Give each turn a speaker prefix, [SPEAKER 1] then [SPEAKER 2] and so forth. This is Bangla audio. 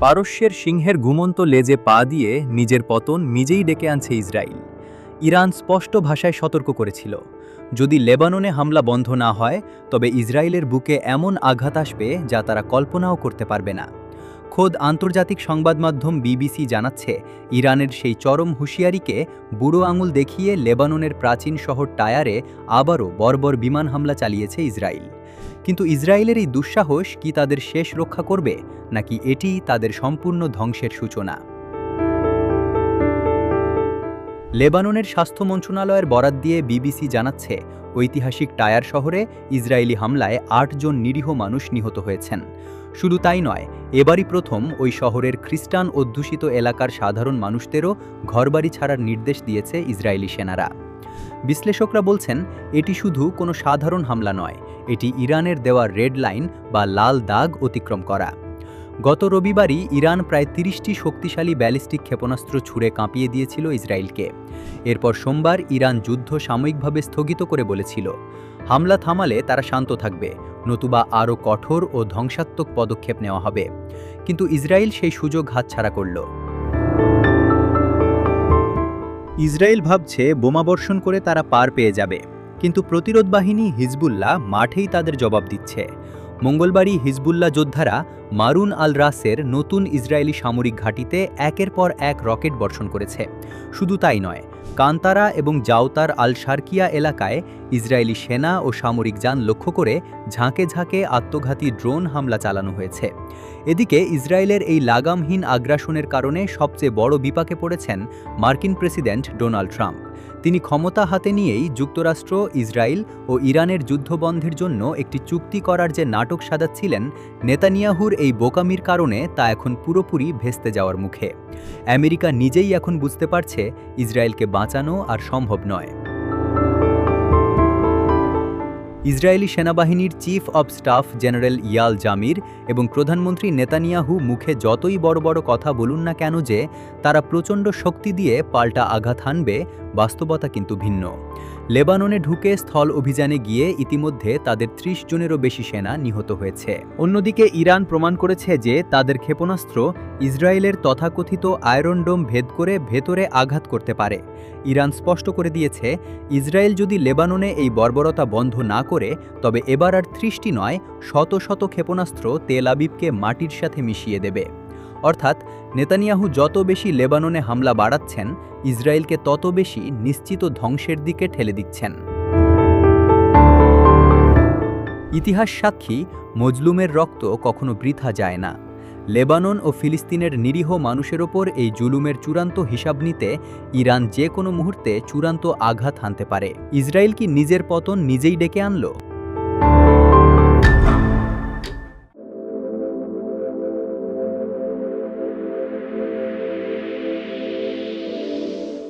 [SPEAKER 1] পারস্যের সিংহের ঘুমন্ত লেজে পা দিয়ে নিজের পতন নিজেই ডেকে আনছে ইসরায়েল। ইরান স্পষ্ট ভাষায় সতর্ক করেছিল, যদি লেবাননে হামলা বন্ধ না হয় তবে ইসরায়েলের বুকে এমন আঘাত আসবে যা তারা কল্পনাও করতে পারবে না। খোদ আন্তর্জাতিক সংবাদ মাধ্যম বিবিসি জানাচ্ছে, ইরানের সেই চরম হুঁশিয়ারিকে বুড়ো আঙুল দেখিয়ে লেবাননের প্রাচীন শহর টায়ারে আবারও বর্বর বিমান হামলা চালিয়েছে ইসরায়েল। কিন্তু ইসরায়েলের এই দুঃসাহস কি তাদের শেষ রক্ষা করবে, নাকি এটি তাদের সম্পূর্ণ ধ্বংসের সূচনা? লেবাননের স্বাস্থ্য মন্ত্রণালয়ের বরাত দিয়ে বিবিসি জানাচ্ছে, ঐতিহাসিক টায়ার শহরে ইসরায়েলি হামলায় ৮ জন নিরীহ মানুষ নিহত হয়েছেন। শুধু তাই নয়, এবারই প্রথম ওই শহরের খ্রিস্টান অধ্যুষিত এলাকার সাধারণ মানুষদেরও ঘরবাড়ি ছাড়ার নির্দেশ দিয়েছে ইসরায়েলি সেনারা। বিশ্লেষকরা বলছেন, এটি শুধু কোনো সাধারণ হামলা নয়, এটি ইরানের দেওয়া রেড লাইন বা লাল দাগ অতিক্রম করা। গত রবিবারই ইরান প্রায় ৩০টি শক্তিশালী ব্যালিস্টিক ক্ষেপণাস্ত্র ছুড়ে কাঁপিয়ে দিয়েছিল ইসরায়েলকে। এরপর সোমবার ইরান যুদ্ধ সাময়িকভাবে স্থগিত করে বলেছিল, হামলা থামালে তারা শান্ত থাকবে, নতুবা আরও কঠোর ও ধ্বংসাত্মক পদক্ষেপ নেওয়া হবে। কিন্তু ইসরায়েল সেই সুযোগ হাতছাড়া করল। ইসরায়েল ভাবছে বোমাবর্ষণ করে তারা পার পেয়ে যাবে, কিন্তু প্রতিরোধ বাহিনী হিজবুল্লাহ মাঠেই তাদের জবাব দিচ্ছে। মঙ্গলবারই হিজবুল্লাহ যোদ্ধারা মারুন আল রাসের নতুন ইসরায়েলি সামরিক ঘাঁটিতে একের পর এক রকেট বর্ষণ করেছে। শুধু তাই নয়, কান্তারা এবং জাওতার আল শারকিয়া এলাকায় ইসরায়েলি সেনা ও সামরিক যান লক্ষ্য করে ঝাঁকে ঝাঁকে আত্মঘাতী ড্রোন হামলা চালানো হয়েছে। এদিকে ইসরায়েলের এই লাগামহীন আগ্রাসনের কারণে সবচেয়ে বড় বিপাকে পড়েছেন মার্কিন প্রেসিডেন্ট ডোনাল্ড ট্রাম্প। তিনি ক্ষমতা হাতে নিয়েই যুক্তরাষ্ট্র, ইসরায়েল ও ইরানের যুদ্ধবন্ধের জন্য একটি চুক্তি করার যে নাটক সাজাচ্ছিলেন, নেতানিয়াহুর এই বোকামির কারণে তা এখন পুরোপুরি ভেস্তে যাওয়ার মুখে। আমেরিকা নিজেই এখন বুঝতে পারছে, ইসরায়েলকে বাঁচানো আর সম্ভব নয়। ইসরায়েলি সেনাবাহিনীর chief of staff general Eyal Zamir এবং প্রধানমন্ত্রী নেতানিয়াহু মুখে যতই বড় বড় কথা বলুন না কেন যে তারা প্রচণ্ড শক্তি দিয়ে পাল্টা আঘাত হানবে, বাস্তবতা কিন্তু ভিন্ন। লেবাননে ঢুকে স্থল অভিযানে গিয়ে ইতিমধ্যে তাদের ৩০ জনেরও বেশি সেনা নিহত হয়েছে। অন্যদিকে ইরান প্রমাণ করেছে যে তাদের ক্ষেপণাস্ত্র ইসরায়েলের তথাকথিত আয়রন ডোম ভেদ করে ভেতরে আঘাত করতে পারে। ইরান স্পষ্ট করে দিয়েছে, ইসরায়েল যদি লেবাননে এই বর্বরতা বন্ধ না করে তবে এবার আর ৩০টি নয়, শত শত ক্ষেপণাস্ত্র তেল আবিবকে মাটির সাথে মিশিয়ে দেবে। অর্থাৎ নেতানিয়াহু যত বেশি লেবাননে হামলা বাড়াচ্ছেন, ইসরায়েলকে তত বেশি নিশ্চিত ধ্বংসের দিকে ঠেলে দিচ্ছেন। ইতিহাস সাক্ষী, মজলুমের রক্ত কখনো বৃথা যায় না। লেবানন ও ফিলিস্তিনের নিরীহ মানুষের ওপর এই জুলুমের চূড়ান্ত হিসাব নিতে ইরান যে কোনো মুহূর্তে চূড়ান্ত আঘাত হানতে পারে। ইসরায়েল কি নিজের পতন নিজেই ডেকে আনল?